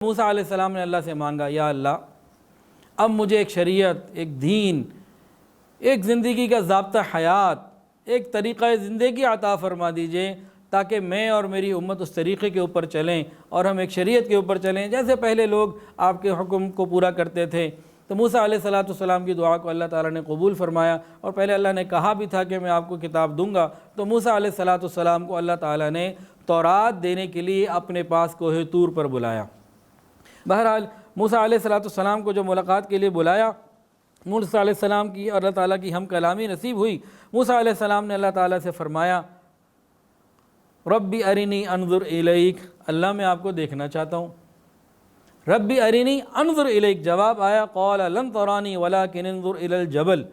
موسیٰ علیہ السلام نے اللہ سے مانگا، یا اللہ اب مجھے ایک شریعت، ایک دین، ایک زندگی کا ضابطہ حیات، ایک طریقہ زندگی عطا فرما دیجئے تاکہ میں اور میری امت اس طریقے کے اوپر چلیں اور ہم ایک شریعت کے اوپر چلیں جیسے پہلے لوگ آپ کے حکم کو پورا کرتے تھے۔ تو موسیٰ علیہ السلام کی دعا کو اللہ تعالیٰ نے قبول فرمایا، اور پہلے اللہ نے کہا بھی تھا کہ میں آپ کو کتاب دوں گا۔ تو موسیٰ علیہ السلام کو اللہ تعالیٰ نے تورات دینے کے لیے اپنے پاس کوہ طور پر بلایا۔ بہرحال موسیٰ علیہ السلام کو جو ملاقات کے لیے بلایا، موسیٰ علیہ السلام کی اور اللہ تعالیٰ کی ہم کلامی نصیب ہوئی۔ موسیٰ علیہ السلام نے اللہ تعالیٰ سے فرمایا، ربی ارینی انظر الیک، اللہ میں آپ کو دیکھنا چاہتا ہوں۔ ربی ارینی انظر الیک، جواب آیا قال لن ترانی ولکن انظر الی الجبل۔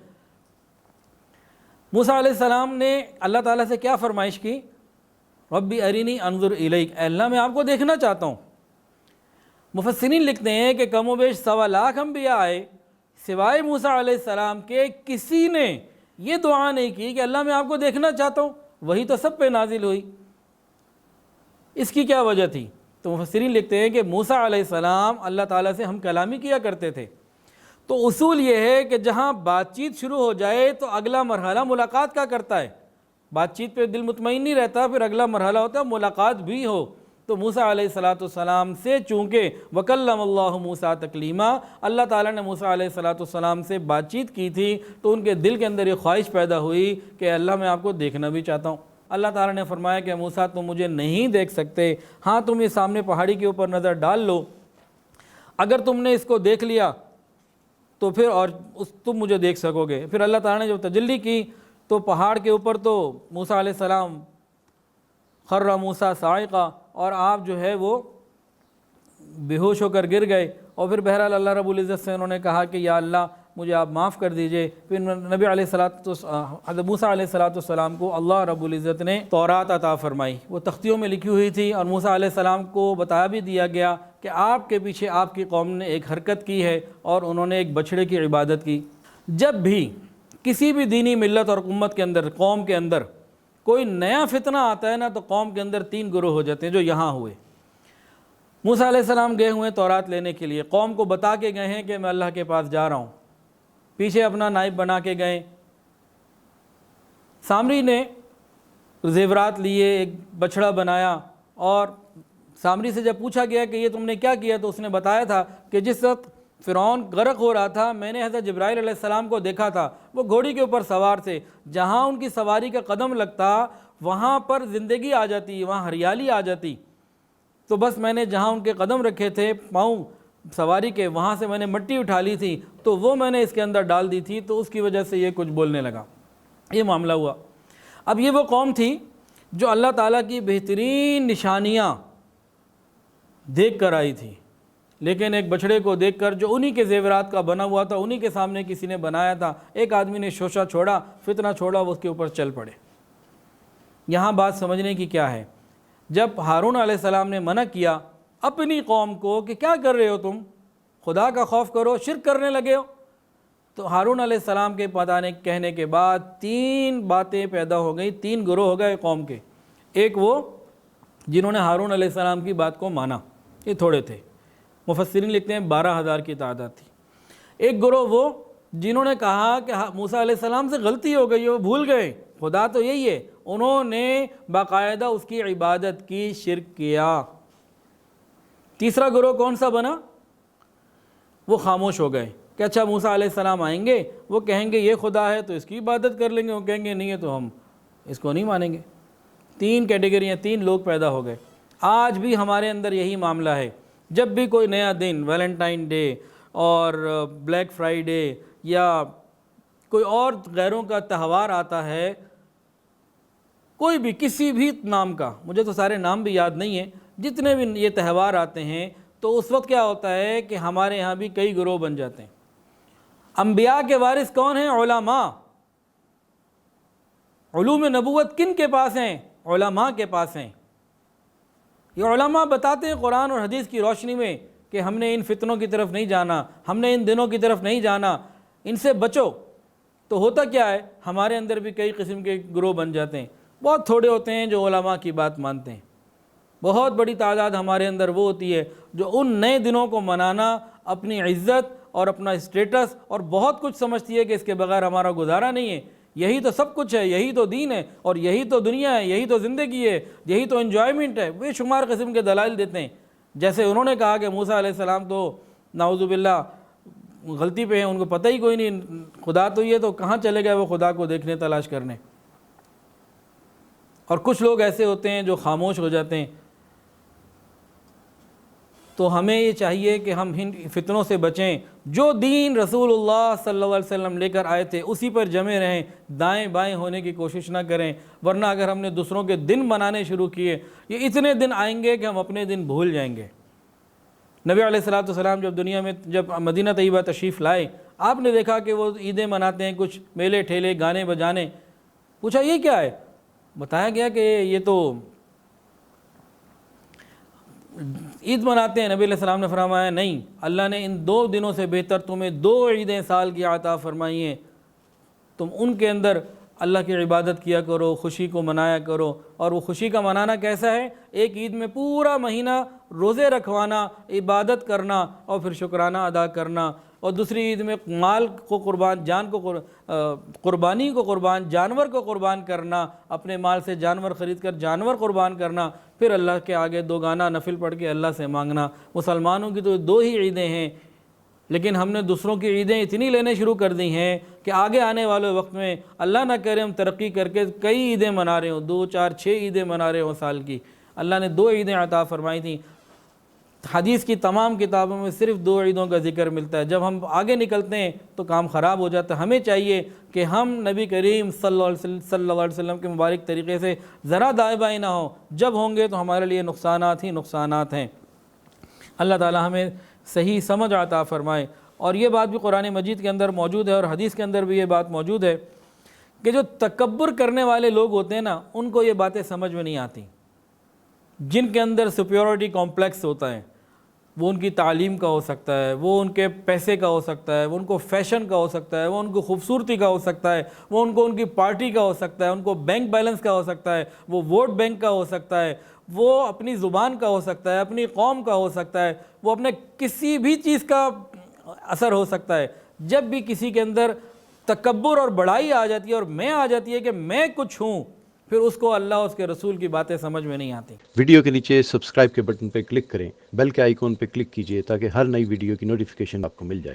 موسیٰ علیہ السلام نے اللہ تعالیٰ سے کیا فرمائش کی؟ ربی ارینی انظر الیک، اے اللہ میں آپ کو دیکھنا چاہتا ہوں۔ مفسرین لکھتے ہیں کہ کم و بیش 1.25 لاکھ انبیاء آئے، سوائے موسیٰ علیہ السلام کے کسی نے یہ دعا نہیں کی کہ اللہ میں آپ کو دیکھنا چاہتا ہوں، وہی تو سب پہ نازل ہوئی۔ اس کی کیا وجہ تھی؟ تو مفسرین لکھتے ہیں کہ موسیٰ علیہ السلام اللہ تعالیٰ سے ہم کلامی کیا کرتے تھے، تو اصول یہ ہے کہ جہاں بات چیت شروع ہو جائے تو اگلا مرحلہ ملاقات کا کرتا ہے۔ بات چیت پہ دل مطمئن نہیں رہتا، پھر اگلا مرحلہ ہوتا ہے ملاقات بھی ہو۔ تو موسیٰ علیہ السلام سے چونکہ وکلم اللہ موسیٰ تکلیما، اللہ تعالیٰ نے موسیٰ علیہ السلام سے بات چیت کی تھی، تو ان کے دل کے اندر یہ خواہش پیدا ہوئی کہ اللہ میں آپ کو دیکھنا بھی چاہتا ہوں۔ اللہ تعالیٰ نے فرمایا کہ موسیٰ تم مجھے نہیں دیکھ سکتے، ہاں تم یہ سامنے پہاڑی کے اوپر نظر ڈال لو، اگر تم نے اس کو دیکھ لیا تو پھر اور تم مجھے دیکھ سکو گے۔ پھر اللہ تعالیٰ نے جب تجلی کی تو پہاڑ کے اوپر تو موسیٰ علیہ السلام خر موسیٰ صاعقہ، اور آپ جو ہے وہ بے ہوش ہو کر گر گئے، اور پھر بہرحال اللہ رب العزت سے انہوں نے کہا کہ یا اللہ مجھے آپ معاف کر دیجئے۔ پھر نبی علیہ حضرت موسیٰ علیہ السلام کو اللہ رب العزت نے تورات عطا فرمائی، وہ تختیوں میں لکھی ہوئی تھی، اور موسیٰ علیہ السلام کو بتایا بھی دیا گیا کہ آپ کے پیچھے آپ کی قوم نے ایک حرکت کی ہے، اور انہوں نے ایک بچھڑے کی عبادت کی۔ جب بھی کسی بھی دینی ملت اور امت کے اندر، قوم کے اندر کوئی نیا فتنہ آتا ہے نا، تو قوم کے اندر 3 گروہ ہو جاتے ہیں، جو یہاں ہوئے۔ موسیٰ علیہ السلام گئے ہوئے تورات لینے کے لیے، قوم کو بتا کے گئے ہیں کہ میں اللہ کے پاس جا رہا ہوں، پیچھے اپنا نائب بنا کے گئے۔ سامری نے زیورات لیے، ایک بچھڑا بنایا، اور سامری سے جب پوچھا گیا کہ یہ تم نے کیا کیا، تو اس نے بتایا تھا کہ جس وقت فرعون غرق ہو رہا تھا میں نے حضرت جبرائیل علیہ السلام کو دیکھا تھا، وہ گھوڑی کے اوپر سوار تھے، جہاں ان کی سواری کا قدم لگتا وہاں پر زندگی آ جاتی، وہاں ہریالی آ جاتی۔ تو بس میں نے جہاں ان کے قدم رکھے تھے پاؤں سواری کے، وہاں سے میں نے مٹی اٹھا لی تھی، تو وہ میں نے اس کے اندر ڈال دی تھی، تو اس کی وجہ سے یہ کچھ بولنے لگا۔ یہ معاملہ ہوا۔ اب یہ وہ قوم تھی جو اللہ تعالیٰ کی بہترین نشانیاں دیکھ کر آئی تھی، لیکن ایک بچھڑے کو دیکھ کر جو انہی کے زیورات کا بنا ہوا تھا، انہی کے سامنے کسی نے بنایا تھا، ایک آدمی نے شوشہ چھوڑا، فتنہ چھوڑا، وہ اس کے اوپر چل پڑے۔ یہاں بات سمجھنے کی کیا ہے؟ جب ہارون علیہ السلام نے منع کیا اپنی قوم کو کہ کیا کر رہے ہو تم، خدا کا خوف کرو، شرک کرنے لگے ہو، تو ہارون علیہ السلام کے کہنے کے بعد 3 باتیں پیدا ہو گئیں، 3 گروہ ہو گئے قوم کے۔ ایک وہ جنہوں نے ہارون علیہ السلام کی بات کو مانا، یہ تھوڑے تھے، مفسرین لکھتے ہیں 12,000 کی تعداد تھی۔ ایک گروہ وہ جنہوں نے کہا کہ موسیٰ علیہ السلام سے غلطی ہو گئی، وہ بھول گئے، خدا تو یہی ہے، انہوں نے باقاعدہ اس کی عبادت کی، شرک کیا۔ تیسرا گروہ کون سا بنا؟ وہ خاموش ہو گئے کہ اچھا موسیٰ علیہ السلام آئیں گے، وہ کہیں گے یہ خدا ہے تو اس کی عبادت کر لیں گے، وہ کہیں گے نہیں ہے تو ہم اس کو نہیں مانیں گے۔ 3 کیٹیگریاں، 3 لوگ پیدا ہو گئے۔ آج بھی ہمارے اندر یہی معاملہ ہے، جب بھی کوئی نیا دن، ویلنٹائن ڈے اور بلیک فرائیڈے یا کوئی اور غیروں کا تہوار آتا ہے، کوئی بھی کسی بھی نام کا، مجھے تو سارے نام بھی یاد نہیں ہیں، جتنے بھی یہ تہوار آتے ہیں، تو اس وقت کیا ہوتا ہے کہ ہمارے ہاں بھی کئی گروہ بن جاتے ہیں۔ انبیاء کے وارث کون ہیں؟ علماء۔ علوم نبوت کن کے پاس ہیں؟ علماء کے پاس ہیں۔ یہ علماء بتاتے ہیں قرآن اور حدیث کی روشنی میں کہ ہم نے ان فتنوں کی طرف نہیں جانا، ہم نے ان دنوں کی طرف نہیں جانا، ان سے بچو۔ تو ہوتا کیا ہے، ہمارے اندر بھی کئی قسم کے گروہ بن جاتے ہیں، بہت تھوڑے ہوتے ہیں جو علماء کی بات مانتے ہیں۔ بہت بڑی تعداد ہمارے اندر وہ ہوتی ہے جو ان نئے دنوں کو منانا اپنی عزت اور اپنا اسٹیٹس اور بہت کچھ سمجھتی ہے کہ اس کے بغیر ہمارا گزارا نہیں ہے، یہی تو سب کچھ ہے، یہی تو دین ہے، اور یہی تو دنیا ہے، یہی تو زندگی ہے، یہی تو انجوائمنٹ ہے۔ بے شمار قسم کے دلائل دیتے ہیں، جیسے انہوں نے کہا کہ موسیٰ علیہ السلام تو نعوذ باللہ غلطی پہ ہیں، ان کو پتہ ہی کوئی نہیں خدا تو یہ، تو کہاں چلے گئے وہ خدا کو دیکھنے تلاش کرنے۔ اور کچھ لوگ ایسے ہوتے ہیں جو خاموش ہو جاتے ہیں۔ تو ہمیں یہ چاہیے کہ ہم ان فتنوں سے بچیں، جو دین رسول اللہ صلی اللہ علیہ وسلم لے کر آئے تھے اسی پر جمے رہیں، دائیں بائیں ہونے کی کوشش نہ کریں، ورنہ اگر ہم نے دوسروں کے دن منانے شروع کیے، یہ اتنے دن آئیں گے کہ ہم اپنے دن بھول جائیں گے۔ نبی علیہ الصلوۃ والسلام جب دنیا میں جب مدینہ طیبہ تشریف لائے، آپ نے دیکھا کہ وہ عیدیں مناتے ہیں، کچھ میلے ٹھیلے گانے بجانے۔ پوچھا یہ کیا ہے؟ بتایا گیا کہ یہ تو عید مناتے ہیں۔ نبی علیہ السلام نے فرمایا نہیں، اللہ نے ان 2 دنوں سے بہتر تمہیں 2 عیدیں سال کی عطا فرمائی ہیں، تم ان کے اندر اللہ کی عبادت کیا کرو، خوشی کو منایا کرو۔ اور وہ خوشی کا منانا کیسا ہے؟ ایک عید میں پورا مہینہ روزے رکھوانا، عبادت کرنا اور پھر شکرانہ ادا کرنا، اور دوسری عید میں مال کو قربان، جان کو قربانی کو قربان، جانور کو قربان کرنا، اپنے مال سے جانور خرید کر جانور قربان کرنا، پھر اللہ کے آگے 2 گانا نفل پڑھ کے اللہ سے مانگنا۔ مسلمانوں کی تو 2 ہی عیدیں ہیں، لیکن ہم نے دوسروں کی عیدیں اتنی لینے شروع کر دی ہیں کہ آگے آنے والے وقت میں اللہ نہ کرے ہم ترقی کر کے کئی عیدیں منا رہے ہوں، 2 4 6 عیدیں منا رہے ہوں سال کی۔ اللہ نے 2 عیدیں عطا فرمائی تھیں۔ حدیث کی تمام کتابوں میں صرف 2 عیدوں کا ذکر ملتا ہے۔ جب ہم آگے نکلتے ہیں تو کام خراب ہو جاتا ہے۔ ہمیں چاہیے کہ ہم نبی کریم صلی اللہ علیہ وسلم کے مبارک طریقے سے ذرا دائیں بائیں نہ ہوں، جب ہوں گے تو ہمارے لیے نقصانات ہی نقصانات ہیں۔ اللہ تعالی ہمیں صحیح سمجھ عطا فرمائے۔ اور یہ بات بھی قرآن مجید کے اندر موجود ہے اور حدیث کے اندر بھی یہ بات موجود ہے کہ جو تکبر کرنے والے لوگ ہوتے ہیں نا، ان کو یہ باتیں سمجھ میں نہیں آتی۔ جن کے اندر سپیورٹی کمپلیکس ہوتا ہے، وہ ان کی تعلیم کا ہو سکتا ہے، وہ ان کے پیسے کا ہو سکتا ہے، وہ ان کو فیشن کا ہو سکتا ہے، وہ ان کو خوبصورتی کا ہو سکتا ہے، وہ ان کو ان کی پارٹی کا ہو سکتا ہے، ان کو بینک بیلنس کا ہو سکتا ہے، وہ ووٹ بینک کا ہو سکتا ہے، وہ اپنی زبان کا ہو سکتا ہے، اپنی قوم کا ہو سکتا ہے، وہ اپنے کسی بھی چیز کا اثر ہو سکتا ہے۔ جب بھی کسی کے اندر تکبر اور بڑائی آ جاتی ہے اور میں آ جاتی ہے کہ میں کچھ ہوں، پھر اس کو اللہ اور اس کے رسول کی باتیں سمجھ میں نہیں آتی۔ ویڈیو کے نیچے سبسکرائب کے بٹن پہ کلک کریں، بیل کے آئیکن پہ کلک کیجئے تاکہ ہر نئی ویڈیو کی نوٹیفیکیشن آپ کو مل جائے۔